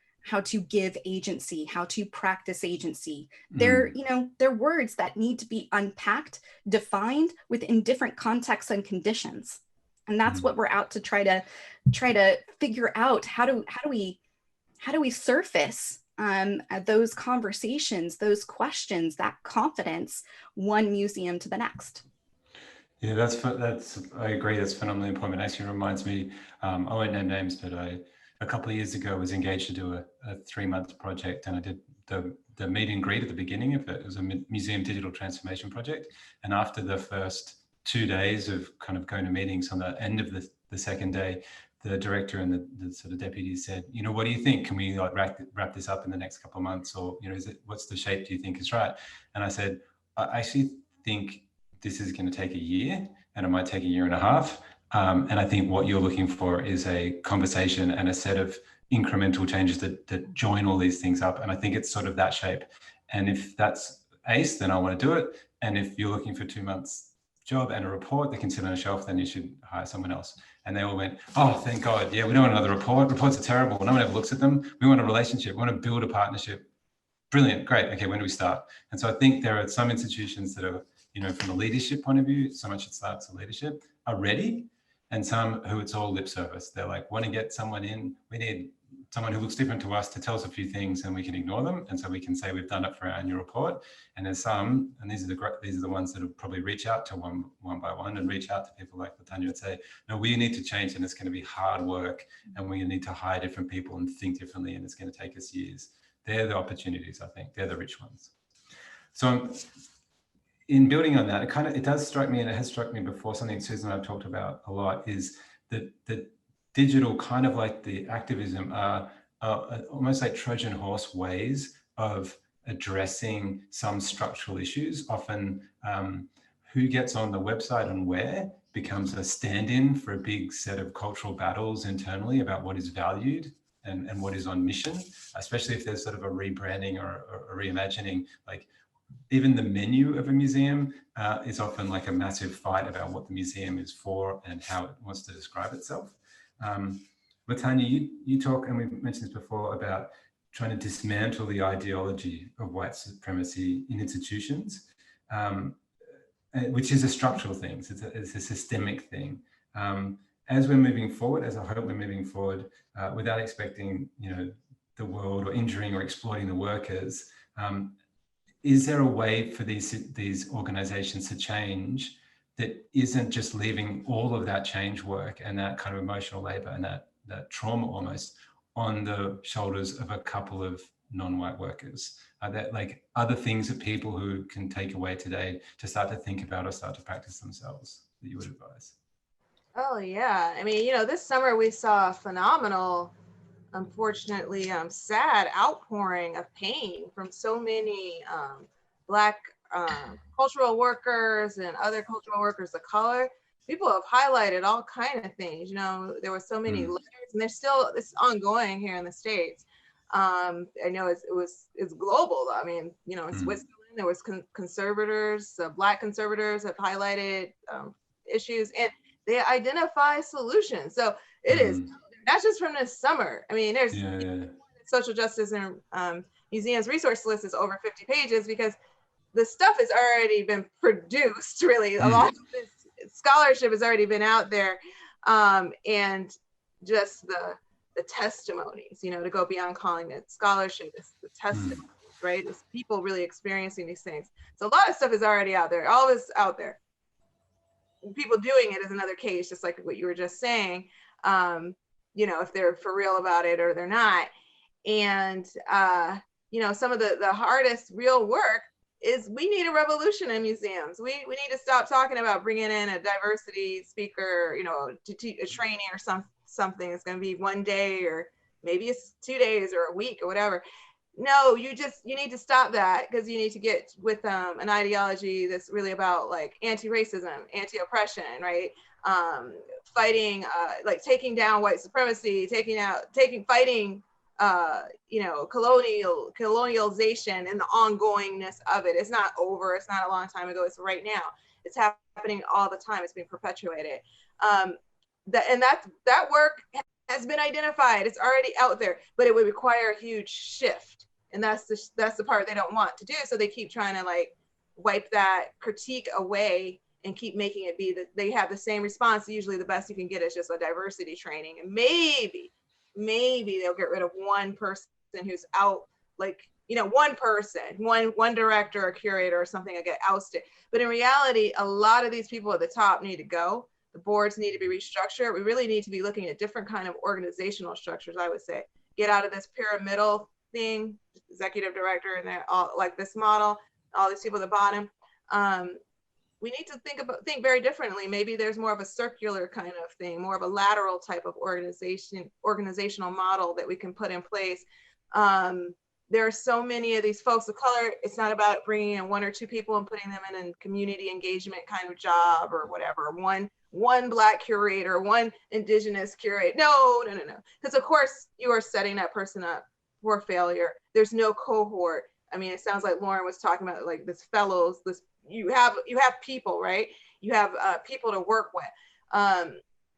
give agency, how to practice agency. They're words that need to be unpacked, defined within different contexts and conditions. And that's what we're out to try to figure out. How do we surface those conversations, those questions, that confidence, one museum to the next. Yeah, that's I agree. That's phenomenally important. It actually reminds me, I won't name names, but a couple of years ago was engaged to do a 3-month project, and I did the meet and greet at the beginning of it. It was a museum digital transformation project. And after the first 2 days of kind of going to meetings, on the end of the second day, the director and the sort of deputy said, you know, what do you think? Can we like wrap this up in the next couple of months? Or, you know, what's the shape do you think is right? And I said, I actually think this is going to take a year, and it might take a year and a half. And I think what you're looking for is a conversation and a set of incremental changes that join all these things up. And I think it's sort of that shape. And if that's ace, then I want to do it. And if you're looking for 2 months job and a report that can sit on a shelf, then you should hire someone else. And they all went, oh, thank God. Yeah, we don't want another report. Reports are terrible. No one ever looks at them. We want a relationship. We want to build a partnership. Brilliant. Great. Okay, when do we start? And so I think there are some institutions that are, you know, from a leadership point of view, so much it starts with leadership, are ready. And some who it's all lip service. They're like, want to get someone in. We need someone who looks different to us to tell us a few things, and we can ignore them. And so we can say we've done it for our annual report. And there's some, and these are the ones that will probably reach out to one by one and reach out to people like Tanya would say, no, we need to change, and it's going to be hard work, and we need to hire different people and think differently, and it's going to take us years. They're the opportunities, I think. They're the rich ones. So in building on that, it does strike me, and it has struck me before, something Suse and I've talked about a lot, is that digital, kind of like the activism, are almost like Trojan horse ways of addressing some structural issues. Often who gets on the website and where becomes a stand-in for a big set of cultural battles internally about what is valued and what is on mission, especially if there's sort of a rebranding or a reimagining. Like, even the menu of a museum is often like a massive fight about what the museum is for and how it wants to describe itself. But Tanya, you talk, and we've mentioned this before, about trying to dismantle the ideology of white supremacy in institutions, which is a structural thing. It's a systemic thing. As we're moving forward, as I hope we're moving forward, without expecting, you know, the world or injuring or exploiting the workers, is there a way for these organizations to change that isn't just leaving all of that change work and that kind of emotional labor and that trauma almost on the shoulders of a couple of non-white workers? Are there like other things that people who can take away today to start to think about or start to practice themselves that you would advise? Oh yeah, I mean, you know, this summer we saw a phenomenal, unfortunately, sad outpouring of pain from so many Black cultural workers and other cultural workers of color. People have highlighted all kinds of things. You know, there were so many letters, and there's still, it's ongoing here in the States. I know it's global though. I mean, you know, in Switzerland, there was conservators, Black conservators have highlighted issues, and they identify solutions. So it is not just from this summer. I mean, there's social justice and museums resource list is over 50 pages because the stuff has already been produced, really. A lot of this scholarship has already been out there. And just the testimonies, you know, to go beyond calling it scholarship, it's the testimonies right? It's people really experiencing these things. So a lot of stuff is already out there. All of it's out there. People doing it is another case, just like what you were just saying. You know, if they're for real about it or they're not. And you know, some of the hardest real work is we need a revolution in museums. We need to stop talking about bringing in a diversity speaker, you know, to teach a training or something. It's going to be one day, or maybe it's 2 days or a week or whatever. No, you need to stop that, because you need to get with an ideology that's really about like anti-racism, anti-oppression, right? Fighting, like taking down white supremacy, fighting you know, colonialization and the ongoingness of it. It's not over. It's not a long time ago. It's right now. It's happening all the time. It's being perpetuated. That work has been identified. It's already out there, but it would require a huge shift. And that's the part they don't want to do. So they keep trying to like wipe that critique away and keep making it be that they have the same response. Usually the best you can get is just a diversity training, and maybe they'll get rid of one person who's out, like, you know, one person, one director or curator or something will get ousted. But in reality, a lot of these people at the top need to go. The boards need to be restructured. We really need to be looking at different kind of organizational structures, I would say. Get out of this pyramidal thing, executive director, and then all like this model, all these people at the bottom. We need to think very differently. Maybe there's more of a circular kind of thing, more of a lateral type of organizational model that we can put in place. There are so many of these folks of color. It's not about bringing in 1 or 2 people and putting them in a community engagement kind of job or whatever. One Black curator, one Indigenous curator. No. Because of course you are setting that person up for failure. There's no cohort. I mean, it sounds like Lauren was talking about like this fellows, you have people, right? You have people to work with.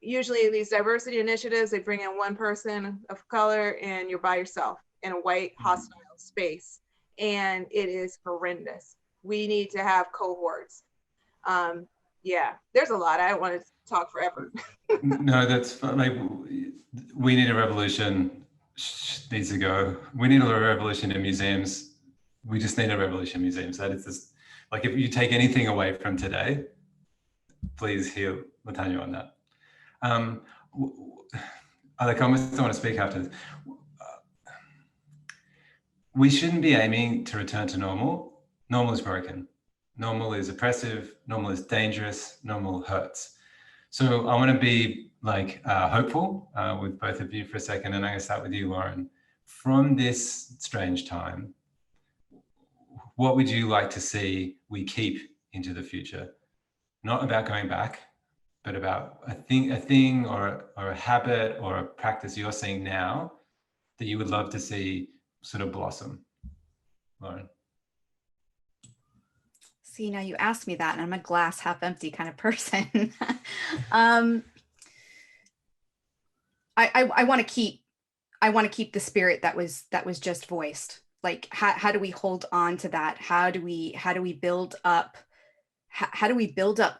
Usually in these diversity initiatives, they bring in one person of color and you're by yourself in a white hostile space. And it is horrendous. We need to have cohorts. Yeah, there's a lot. I don't want to talk forever. No, that's fine. Like, we need a revolution. Needs to go. We need a revolution in museums. We just need a revolution in museums. That is just, like, if you take anything away from today, please hear Tanya on that. Other comments I want to speak after this. We shouldn't be aiming to return to normal. Normal is broken. Normal is oppressive. Normal is dangerous. Normal hurts. So I want to be like hopeful with both of you for a second, and I'm going to start with you, Lauren. From this strange time, what would you like to see we keep into the future? Not about going back, but about a thing or a habit or a practice you're seeing now that you would love to see sort of blossom. Lauren. See, now you asked me that, and I'm a glass half empty kind of person. I want to keep the spirit that was just voiced. Like, how do we hold on to that? How do we build up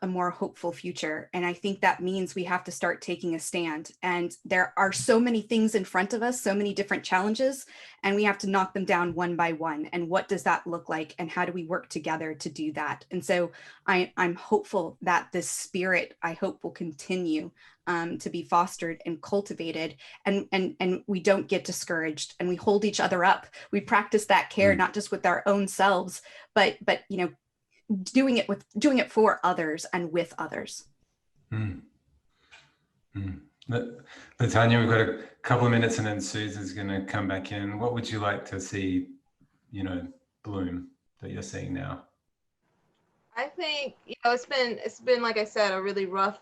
a more hopeful future? And I think that means we have to start taking a stand. And there are so many things in front of us, so many different challenges, and we have to knock them down one by one. And what does that look like? And how do we work together to do that? And so I'm hopeful that this spirit, I hope, will continue to be fostered and cultivated, and we don't get discouraged, and we hold each other up. We practice that care, not just with our own selves, but you know, doing it for others and with others. But Tanya, we've got a couple of minutes, and then Suse is going to come back in. What would you like to see, you know, bloom that you're seeing now? I think, you know, it's been like I said, a really rough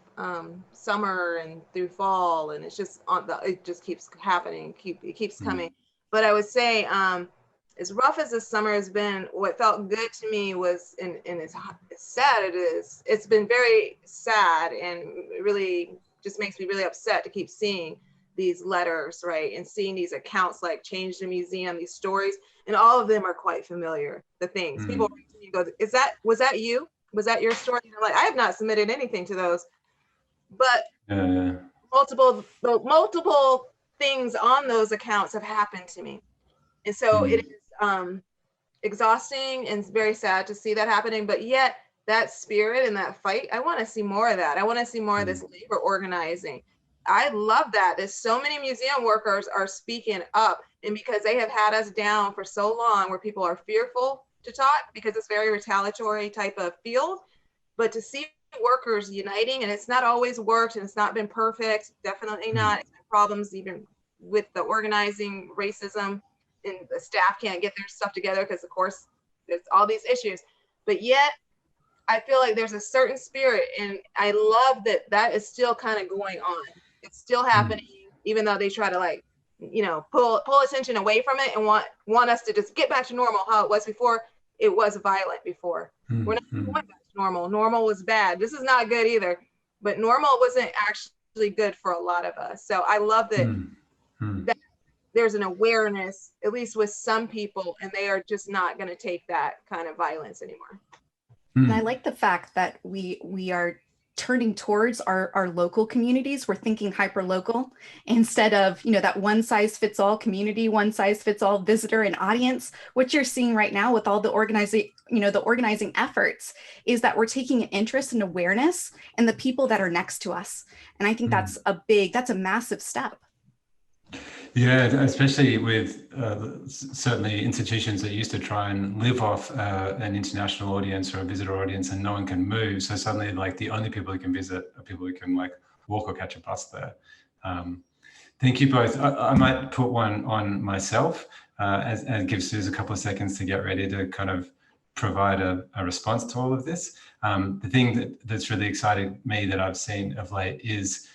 summer and through fall, and it's just it just keeps happening, it keeps coming. But I would say, as rough as this summer has been, what felt good to me was, and as sad it is, it's been very sad, and it really just makes me really upset to keep seeing these letters, right? And seeing these accounts like Change the Museum, these stories, and all of them are quite familiar. The things people go, was that you? Was that your story? And I'm like, I have not submitted anything to those, but multiple things on those accounts have happened to me. And so it is, exhausting and very sad to see that happening. But yet that spirit and that fight, I want to see more of that. I want to see more of this labor organizing. I love that. There's so many museum workers are speaking up, and because they have had us down for so long where people are fearful to talk because it's very retaliatory type of field. But to see workers uniting, and it's not always worked and it's not been perfect, definitely not. It's been problems even with the organizing, racism, and the staff can't get their stuff together because of course there's all these issues. But yet I feel like there's a certain spirit, and I love that that is still kind of going on. It's still happening, even though they try to, like, you know, pull attention away from it and want us to just get back to normal, how it was before. It was violent before. We're not going back to normal. Normal was bad. This is not good either. But normal wasn't actually good for a lot of us. So I love that, that there's an awareness, at least with some people, and they are just not going to take that kind of violence anymore. And I like the fact that we are turning towards our local communities. We're thinking hyper local instead of, you know, that one size fits all community, one size fits all visitor and audience. What you're seeing right now with all the organizing, you know, the organizing efforts is that we're taking an interest and awareness in the people that are next to us. And I think that's a massive step. Yeah, especially with certainly institutions that used to try and live off an international audience or a visitor audience, and no one can move. So suddenly, like, the only people who can visit are people who can, like, walk or catch a bus there. Thank you both. I might put one on myself and give Suse a couple of seconds to get ready to kind of provide a response to all of this. The thing that's really excited me that I've seen of late is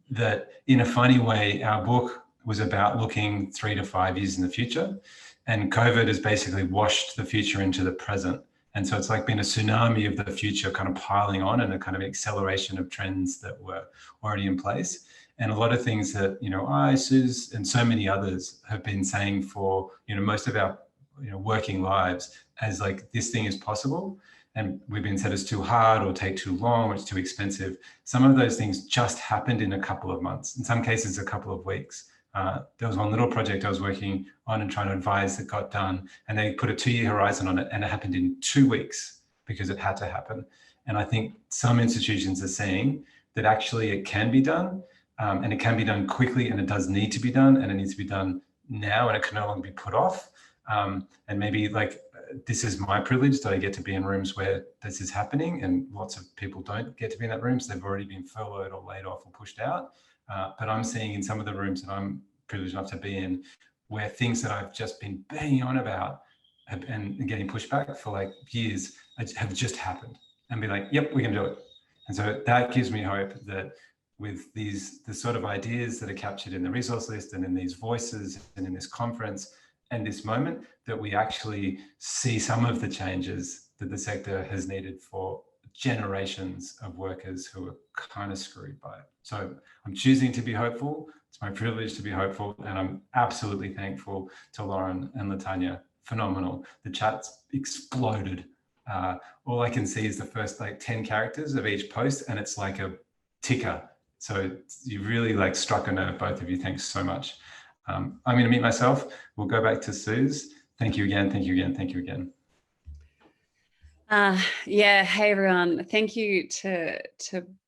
that, in a funny way, our book was about looking 3 to 5 years in the future, and COVID has basically washed the future into the present. And so it's like been a tsunami of the future kind of piling on, and a kind of acceleration of trends that were already in place. And a lot of things that, you know, I, Suse, and so many others have been saying for, you know, most of our, you know, working lives, as like, this thing is possible. And we've been said it's too hard or take too long or it's too expensive. Some of those things just happened in a couple of months, in some cases a couple of weeks. There was one little project I was working on and trying to advise that got done, and they put a 2-year horizon on it, and it happened in 2 weeks because it had to happen. And I think some institutions are seeing that actually it can be done, and it can be done quickly, and it does need to be done, and it needs to be done now, and it can no longer be put off. And maybe, like, this is my privilege that I get to be in rooms where this is happening, and lots of people don't get to be in that room, so they've already been furloughed or laid off or pushed out. But I'm seeing in some of the rooms that I'm privileged enough to be in, where things that I've just been banging on about and getting pushback for like years have just happened, and be like, yep, we can do it. And so that gives me hope that with the sort of ideas that are captured in the resource list and in these voices and in this conference and this moment, that we actually see some of the changes that the sector has needed for generations of workers who are kind of screwed by it. So I'm choosing to be hopeful. It's my privilege to be hopeful, and I'm absolutely thankful to Lauren and Tanya. Phenomenal. The chat's exploded. All I can see is the first like 10 characters of each post, and it's like a ticker. So you really like struck a nerve, both of you. Thanks so much. I'm going to mute myself. We'll go back to Suse. Thank you again. Thank you again. Thank you again. Yeah, hey everyone. Thank you to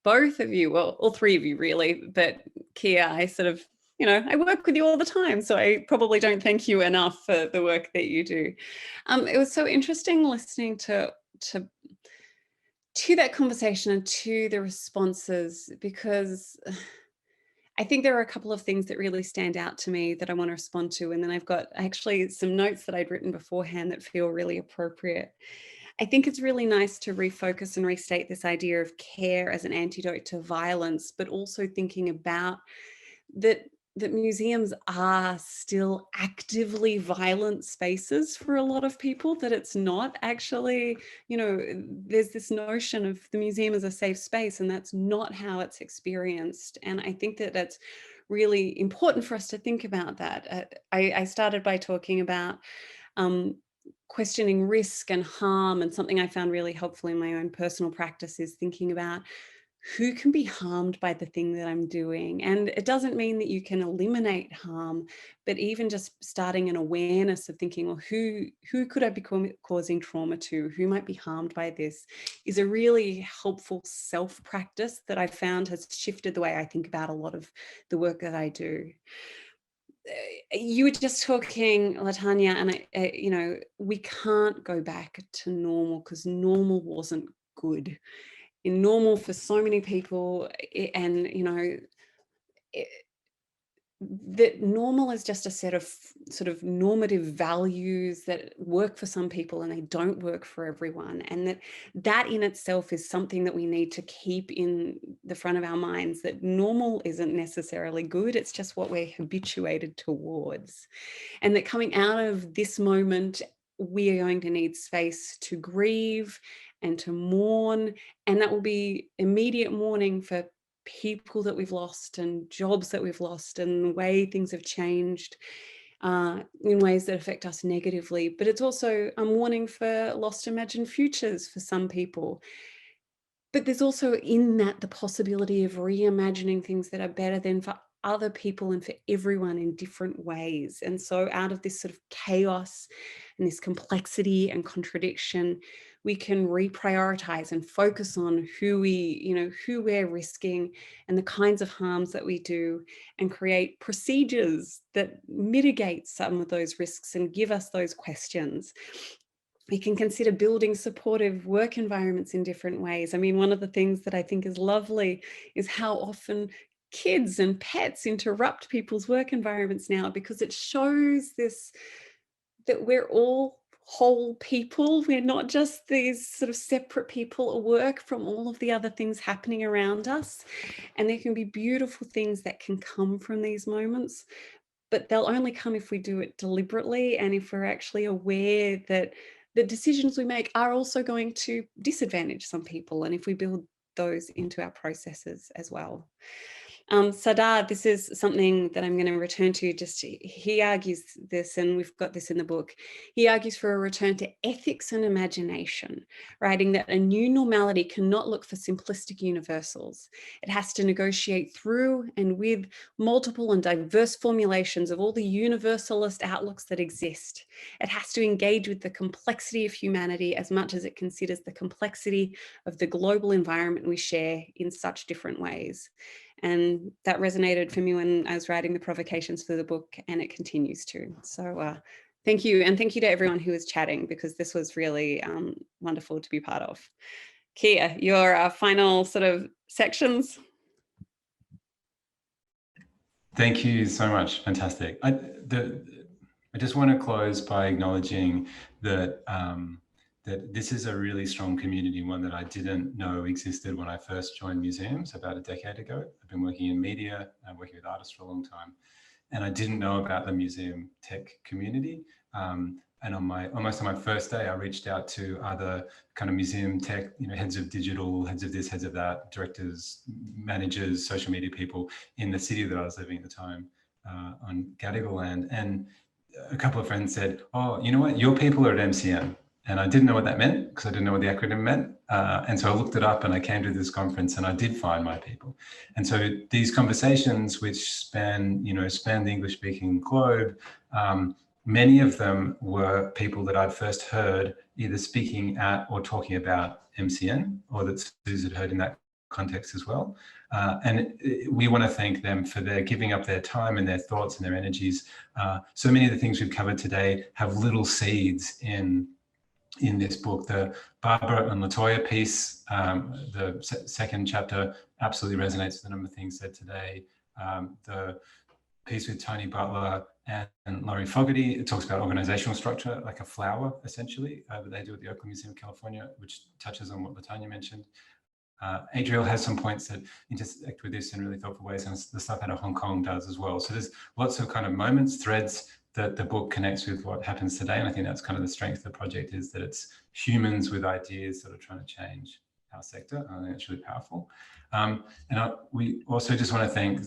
both of you, well, all three of you really, but Keir, I sort of, you know, I work with you all the time, so I probably don't thank you enough for the work that you do. It was so interesting listening to that conversation and to the responses, because I think there are a couple of things that really stand out to me that I want to respond to, and then I've got actually some notes that I'd written beforehand that feel really appropriate. I think it's really nice to refocus and restate this idea of care as an antidote to violence, but also thinking about that museums are still actively violent spaces for a lot of people, that it's not actually, you know, there's this notion of the museum as a safe space, and that's not how it's experienced. And I think that that's really important for us to think about that. I started by talking about questioning risk and harm, and something I found really helpful in my own personal practice is thinking about who can be harmed by the thing that I'm doing? And it doesn't mean that you can eliminate harm, but even just starting an awareness of thinking, well, who could I be causing trauma to? Who might be harmed by this? Is a really helpful self-practice that I found has shifted the way I think about a lot of the work that I do. You were just talking, Tanya, and you know, we can't go back to normal because normal wasn't good. In normal for so many people, and you know, that normal is just a set of sort of normative values that work for some people and they don't work for everyone, and that in itself is something that we need to keep in the front of our minds, that normal isn't necessarily good, it's just what we're habituated towards, and that coming out of this moment we are going to need space to grieve and to mourn, and that will be immediate mourning for people that we've lost and jobs that we've lost and the way things have changed in ways that affect us negatively. But it's also a mourning for lost imagined futures for some people. But there's also in that the possibility of reimagining things that are better than for other people and for everyone in different ways. And so out of this sort of chaos and this complexity and contradiction, we can reprioritize and focus on who we're risking and the kinds of harms that we do, and create procedures that mitigate some of those risks and give us those questions. We can consider building supportive work environments in different ways. I mean, one of the things that I think is lovely is how often kids and pets interrupt people's work environments now, because it shows this, that we're all whole people. We're not just these sort of separate people at work from all of the other things happening around us. And there can be beautiful things that can come from these moments, but they'll only come if we do it deliberately and if we're actually aware that the decisions we make are also going to disadvantage some people, and if we build those into our processes as well. Sardar, this is something that I'm going to return to. He argues this, and we've got this in the book. He argues for a return to ethics and imagination, writing that a new normality cannot look for simplistic universals. It has to negotiate through and with multiple and diverse formulations of all the universalist outlooks that exist. It has to engage with the complexity of humanity as much as it considers the complexity of the global environment we share in such different ways. And that resonated for me when I was writing the provocations for the book, and it continues to. So thank you. And thank you to everyone who was chatting, because this was really wonderful to be part of. Keir, your final sort of sections. Thank you so much. Fantastic. I just want to close by acknowledging that that this is a really strong community, one that I didn't know existed when I first joined museums about a decade ago. I've been working in media and working with artists for a long time, and I didn't know about the museum tech community. And almost on my first day, I reached out to other kind of museum tech, heads of digital, heads of this, heads of that, directors, managers, social media people in the city that I was living at the time on Gadigal land. And a couple of friends said, "Oh, you know what? Your people are at MCM." And I didn't know what that meant, because I didn't know what the acronym meant. And so I looked it up and I came to this conference and I did find my people. And so these conversations, which span the English speaking globe, many of them were people that I'd first heard either speaking at or talking about MCN, or that Suse had heard in that context as well. And we want to thank them for their giving up their time and their thoughts and their energies. So many of the things we've covered today have little seeds in this book. The Barbara and Latoya piece, the second chapter, absolutely resonates with a number of things said today. The piece with Tony Butler and Laurie Fogarty, it talks about organizational structure, like a flower, essentially, that they do at the Oakland Museum of California, which touches on what Tanya mentioned. Adriel has some points that intersect with this in really thoughtful ways, and the stuff out of Hong Kong does as well. So there's lots of kind of moments, threads, that the book connects with what happens today. And I think that's kind of the strength of the project, is that it's humans with ideas that are trying to change our sector. I think it's really powerful. We also just want to thank,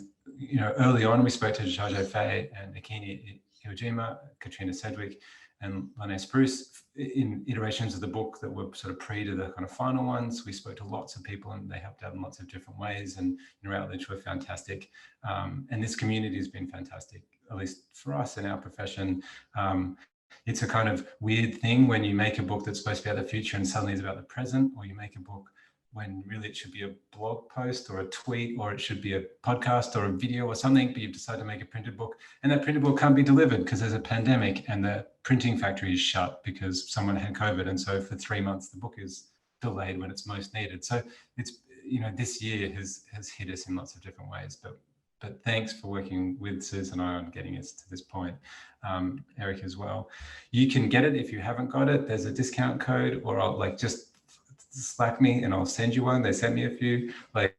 early on we spoke to Xiaozhou Fei and Akini Iwajima, Katrina Sedgwick, and Lene Spruce in iterations of the book that were sort of pre to the kind of final ones. We spoke to lots of people and they helped out in lots of different ways, and Routledge were fantastic. And this community has been fantastic, at least for us in our profession. It's a kind of weird thing when you make a book that's supposed to be about the future and suddenly it's about the present, or you make a book when really it should be a blog post or a tweet, or it should be a podcast or a video or something, but you've decided to make a printed book, and that printed book can't be delivered because there's a pandemic and the printing factory is shut because someone had COVID. And so for 3 months, the book is delayed when it's most needed. So it's, you know, this year has hit us in lots of different ways, but thanks for working with Suse and I on getting us to this point. Eric as well. You can get it if you haven't got it. There's a discount code, or I'll just Slack me and I'll send you one. They sent me a few. I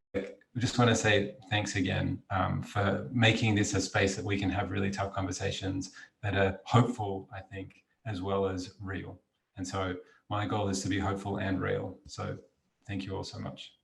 just want to say thanks again for making this a space that we can have really tough conversations that are hopeful, I think, as well as real. And so my goal is to be hopeful and real. So thank you all so much.